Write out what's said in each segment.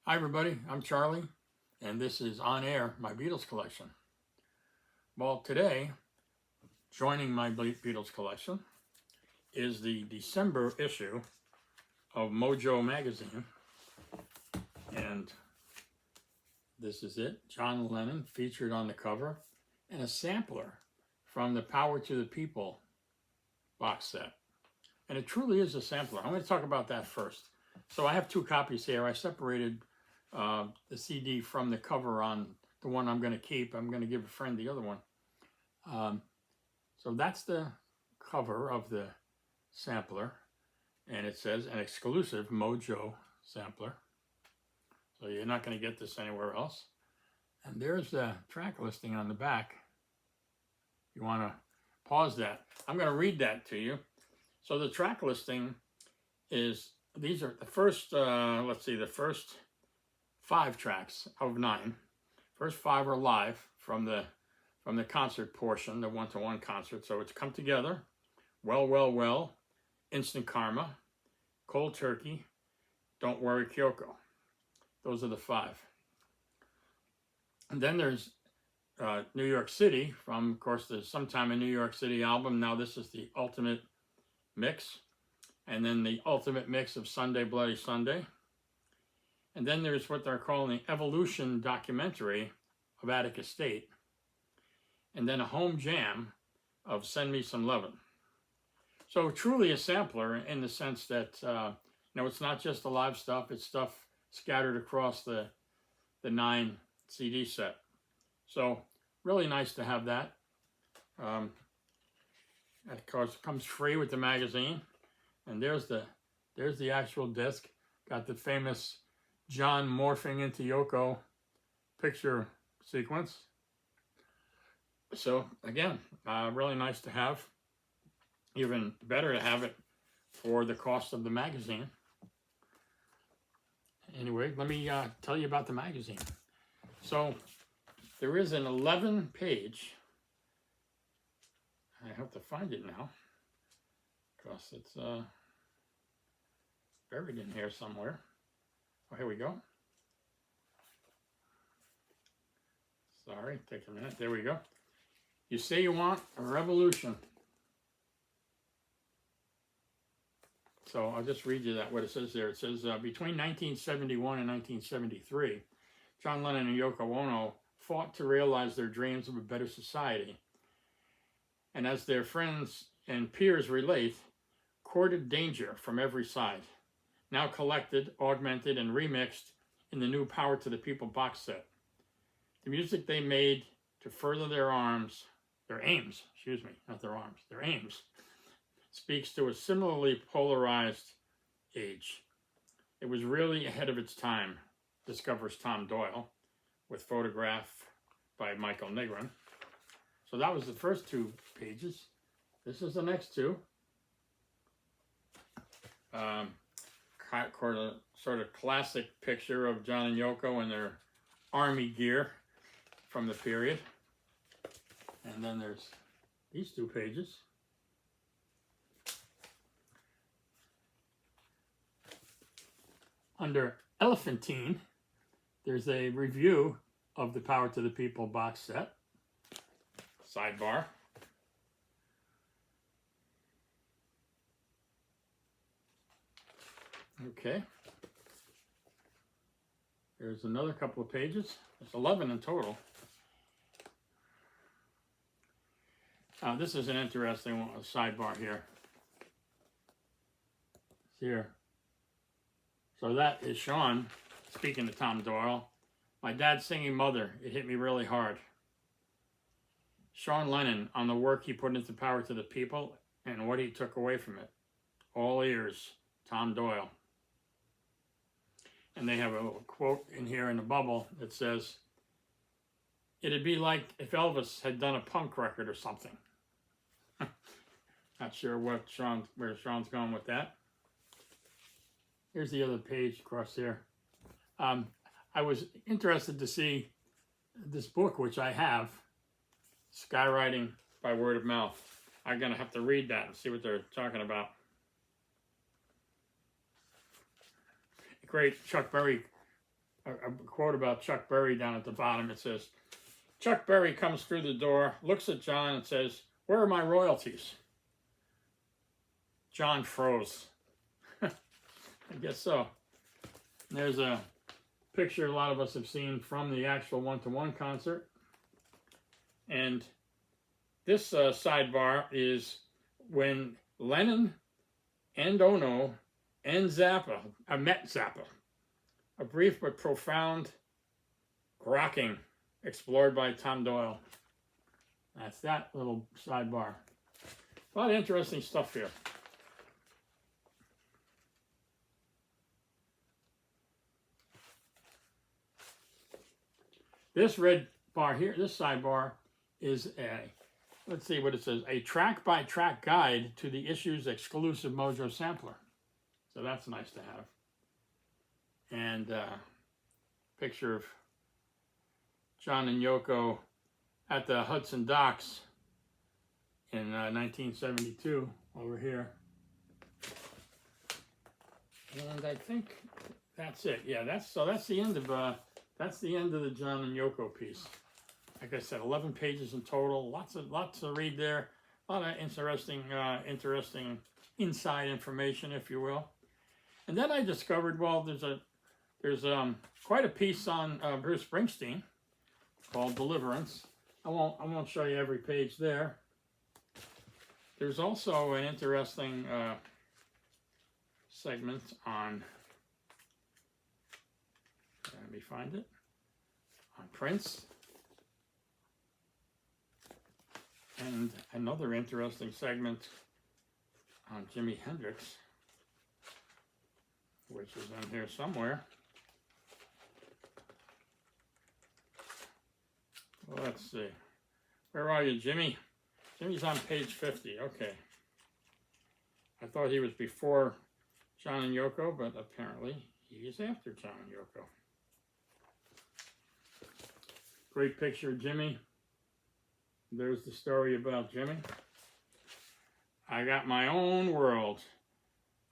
Hi everybody, I'm Charlie, and this is On Air, my Beatles collection. Well, today, joining my Beatles collection is the December issue of Mojo Magazine, and this is it. John Lennon featured on the cover, and a sampler from the Power to the People box set. And it truly is a sampler. I'm going to talk about that first. So I have two copies here. I separated the CD from the cover on the one I'm going to keep. I'm going to give a friend the other one. So that's the cover of the sampler, and it says an exclusive Mojo sampler. So you're not going to get this anywhere else. And there's the track listing on the back. You want to pause that. I'm going to read that to you. So the track listing is, these are the first, the first 5 tracks of 9. First 5 are live from the concert portion, the one-to-one concert. So it's Come Together, Well, Well, Well, Instant Karma, Cold Turkey, Don't Worry, Kyoko. Those are the 5. And then there's New York City from, of course, the Sometime in New York City album. Now this is the Ultimate Mix. And then the Ultimate Mix of Sunday Bloody Sunday. And then there's what they're calling the Evolution documentary of Attic Estate. And then a home jam of Send Me Some Lovin'. So truly a sampler in the sense that, it's not just the live stuff, it's stuff scattered across the 9 CD set. So really nice to have that. Of course, it comes free with the magazine. And there's the actual disc. Got the famous John morphing into Yoko picture sequence. So again, really nice to have. Even better to have it for the cost of the magazine. Anyway, let me tell you about the magazine. So there is an 11-page, I have to find it now, because it's buried in here somewhere. Oh, here we go. Sorry, take a minute. There we go. You say you want a revolution. So I'll just read you what it says there. It says, between 1971 and 1973, John Lennon and Yoko Ono fought to realize their dreams of a better society. And as their friends and peers relate, courted danger from every side. Now collected, augmented, and remixed in the new Power to the People box set. The music they made to further their aims, speaks to a similarly polarized age. It was really ahead of its time, discovers Tom Doyle, with photograph by Michael Nigrin. So that was the first 2 pages. This is the next 2. Sort of classic picture of John and Yoko in their army gear from the period. And then there's these 2 pages. Under Elephantine, there's a review of the Power to the People box set. Sidebar. Okay. There's another couple of pages. There's 11 in total. This is an interesting one, a sidebar here. Here. So that is Sean speaking to Tom Doyle. My dad singing Mother, it hit me really hard. Sean Lennon on the work he put into Power to the People and what he took away from it. All ears, Tom Doyle. And they have a little quote in here in the bubble that says, it'd be like if Elvis had done a punk record or something. Not sure where Sean's going with that. Here's the other page across there. I was interested to see this book, which I have, Skywriting by Word of Mouth. I'm going to have to read that and see what they're talking about. Great Chuck Berry a quote about Chuck Berry down at the bottom. It says, Chuck Berry comes through the door, looks at John and says, "Where are my royalties?" John froze. I guess so. And there's a picture a lot of us have seen from the actual one-to-one concert. And this sidebar is when Lennon and Ono and Zappa met Zappa. A brief but profound grokking explored by Tom Doyle. That's that little sidebar. A lot of interesting stuff here. This red bar here, this sidebar, is a, let's see what it says, a track-by-track guide to the issue's exclusive Mojo sampler. So that's nice to have. And picture of John and Yoko at the Hudson Docks in 1972 over here. And I think that's it. Yeah, that's the end of the John and Yoko piece. Like I said, 11 pages in total. Lots to read there. A lot of interesting inside information, if you will. And then I discovered, well, there's quite a piece on Bruce Springsteen called Deliverance. I won't show you every page there. There's also an interesting segment on, let me find it, on Prince. And another interesting segment on Jimi Hendrix, which is in here somewhere. Well, let's see. Where are you, Jimmy? Jimmy's on page 50. Okay. I thought he was before John and Yoko, but apparently he is after John and Yoko. Great picture of Jimmy. There's the story about Jimmy. I got my own world.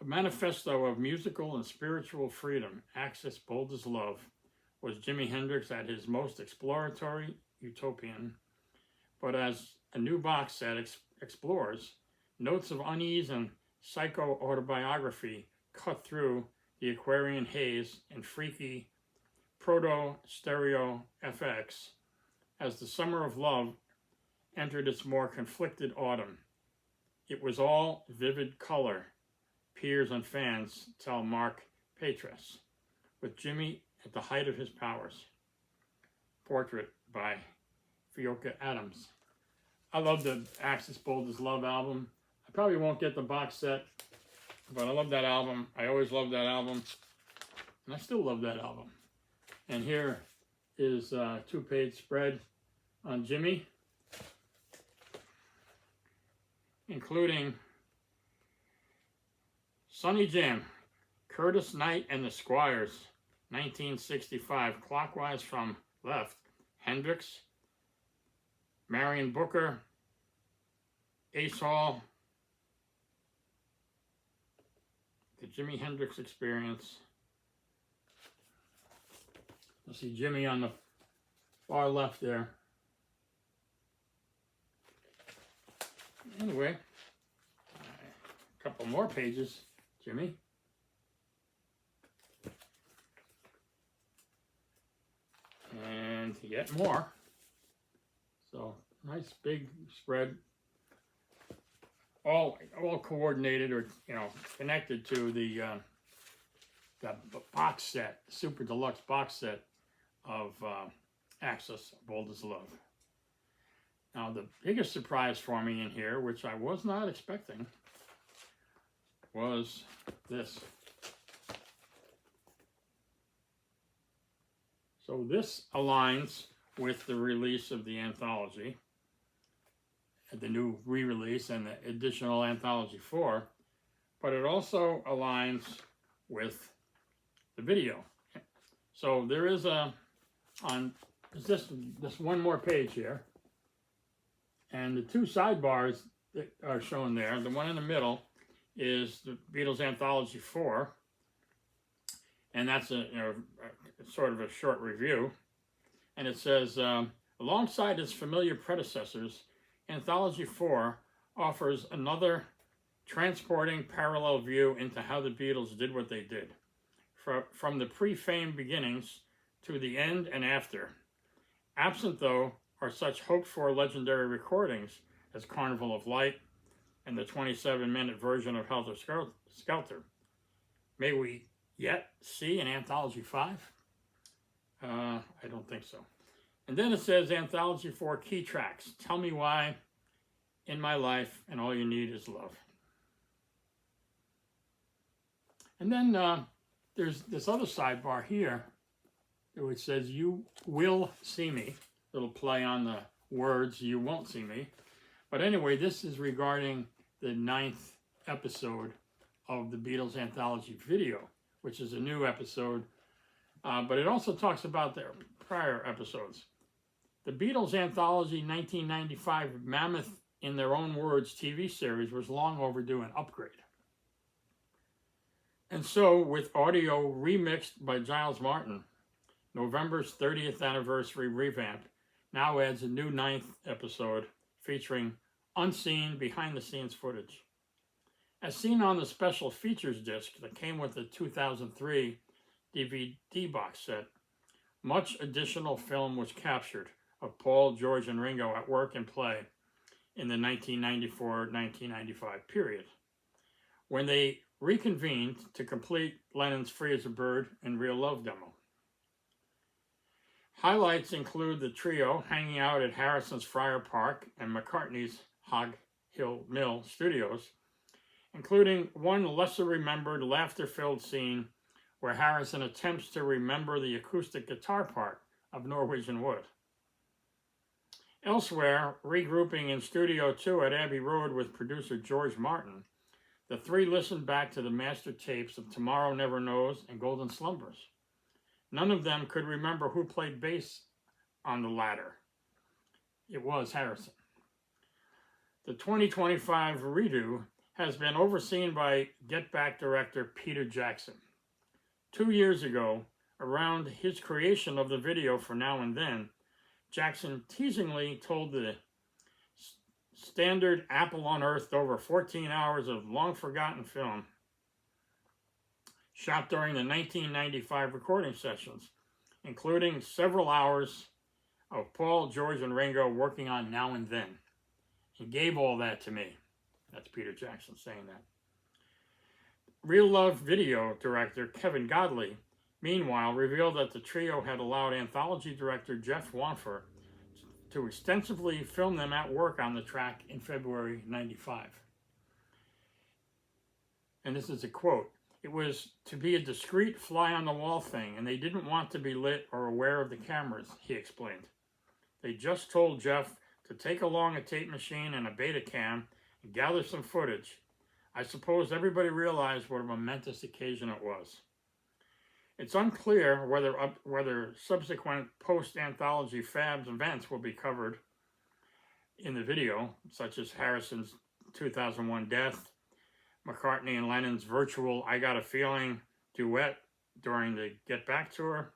A manifesto of musical and spiritual freedom. Access bold as love. Was Jimi Hendrix at his most exploratory, utopian, but as a new box set explores, notes of unease and psycho-autobiography cut through the Aquarian haze and freaky proto-stereo FX as the summer of love entered its more conflicted autumn. It was all vivid color, peers and fans tell Mark Patress, with Jimmy at the height of his powers. Portrait by Fiocca Adams. I love the Axis Bold as Love album. I probably won't get the box set, but I love that album. I always loved that album, and I still love that album. And here is a 2-page spread on Jimmy, including Sonny Jam, Curtis Knight and the Squires, 1965, clockwise from left, Hendrix, Marion Booker, Ace Hall, the Jimi Hendrix Experience. You'll see Jimmy on the far left there. Anyway, a couple more pages, Jimmy. And yet more. So nice big spread, all coordinated or connected to the box set, super deluxe box set of Axis Bold as Love. Now the biggest surprise for me in here, which I was not expecting, was this. So this aligns with the release of the anthology, the new re-release and the additional Anthology 4, but it also aligns with the video. So there is this one more page here, and the two sidebars that are shown there, the one in the middle is the Beatles Anthology 4, And that's sort of a short review. And it says, alongside its familiar predecessors, Anthology 4 offers another transporting parallel view into how the Beatles did what they did, from the pre-fame beginnings to the end and after. Absent, though, are such hoped-for legendary recordings as Carnival of Light and the 27-minute version of Helter Skelter. May we yet see an Anthology 5? I don't think so. And then it says Anthology 4 key tracks. Tell Me Why, In My Life, and All You Need Is Love. And then there's this other sidebar here which says You Will See Me. Little play on the words, You Won't See Me. But anyway, this is regarding the 9th episode of the Beatles Anthology video, which is a new episode. But it also talks about their prior episodes. The Beatles Anthology 1995 mammoth, in their own words, TV series was long overdue an upgrade. And so, with audio remixed by Giles Martin, November's 30th anniversary revamp now adds a new 9th episode featuring unseen behind-the-scenes footage. As seen on the special features disc that came with the 2003 DVD box set, much additional film was captured of Paul, George, and Ringo at work and play in the 1994-1995 period, when they reconvened to complete Lennon's Free as a Bird and Real Love demo. Highlights include the trio hanging out at Harrison's Friar Park and McCartney's Hog Hill Mill studios, including one lesser-remembered, laughter-filled scene where Harrison attempts to remember the acoustic guitar part of Norwegian Wood. Elsewhere, regrouping in Studio 2 at Abbey Road with producer George Martin, the three listened back to the master tapes of Tomorrow Never Knows and Golden Slumbers. None of them could remember who played bass on the latter. It was Harrison. The 2025 redo has been overseen by Get Back director Peter Jackson. 2 years ago, around his creation of the video for Now and Then, Jackson teasingly told the Standard Apple unearthed over 14 hours of long-forgotten film shot during the 1995 recording sessions, including several hours of Paul, George, and Ringo working on Now and Then. He gave all that to me. That's Peter Jackson saying that. Real Love video director Kevin Godley, meanwhile, revealed that the trio had allowed anthology director Jeff Wanfer to extensively film them at work on the track in February '95. And this is a quote. It was to be a discreet fly-on-the-wall thing, and they didn't want to be lit or aware of the cameras, he explained. They just told Jeff to take along a tape machine and a Betacam and gather some footage. I suppose everybody realized what a momentous occasion it was. It's unclear whether subsequent post-anthology Fabs events will be covered in the video, such as Harrison's 2001 Death, McCartney and Lennon's virtual I Got a Feeling duet during the Got Back tour,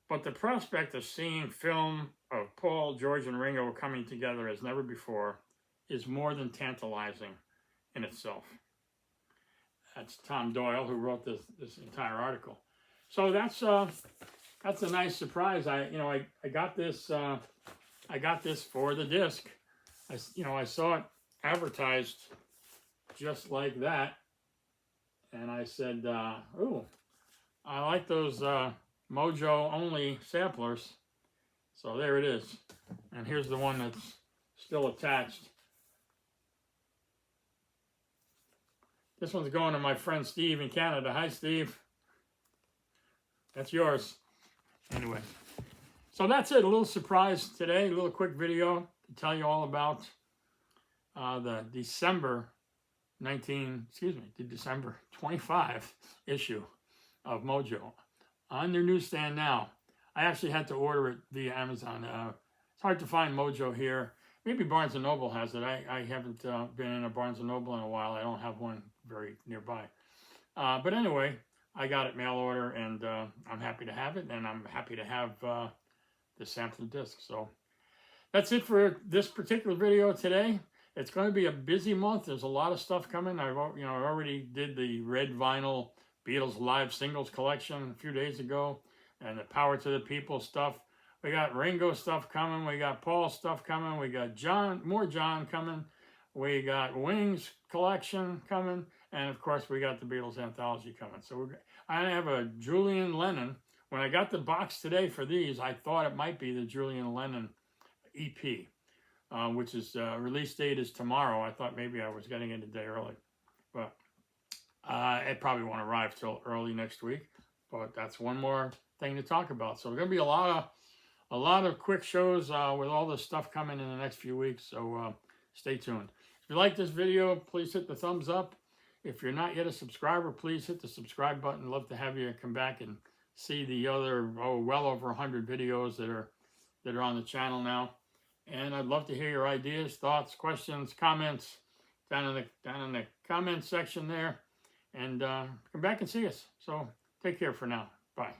But the prospect of seeing film of Paul, George, and Ringo coming together as never before is more than tantalizing in itself. That's Tom Doyle, who wrote this entire article. So that's a nice surprise. I got this for the disc. I saw it advertised just like that, and I said, "Ooh, I like those Mojo only samplers." So there it is, and here's the one that's still attached. This one's going to my friend Steve in Canada. Hi, Steve. That's yours. Anyway, so that's it. A little surprise today. A little quick video to tell you all about the December 25 issue of Mojo on their newsstand now. I actually had to order it via Amazon. It's hard to find Mojo here. Maybe Barnes & Noble has it. I haven't been in a Barnes & Noble in a while. I don't have one very nearby. But anyway, I got it mail order, and I'm happy to have it, and I'm happy to have the sampling disc. So that's it for this particular video today. It's going to be a busy month. There's a lot of stuff coming. I already did the red vinyl Beatles live singles collection a few days ago, and the Power to the People stuff. We got Ringo stuff coming. We got Paul stuff coming. We got more John coming. We got Wings collection coming, and of course we got the Beatles Anthology coming. So I have a Julian Lennon. When I got the box today for these, I thought it might be the Julian Lennon EP, which is release date is tomorrow. I thought maybe I was getting it a day early, but it probably won't arrive till early next week. But that's one more thing to talk about. So there's gonna be a lot of quick shows with all this stuff coming in the next few weeks. So stay tuned. If you like this video, please hit the thumbs up. If you're not yet a subscriber, please hit the subscribe button. Love to have you come back and see the other well over 100 videos that are on the channel now. And I'd love to hear your ideas, thoughts, questions, comments down in the comment section there. And come back and see us. So take care for now. Bye.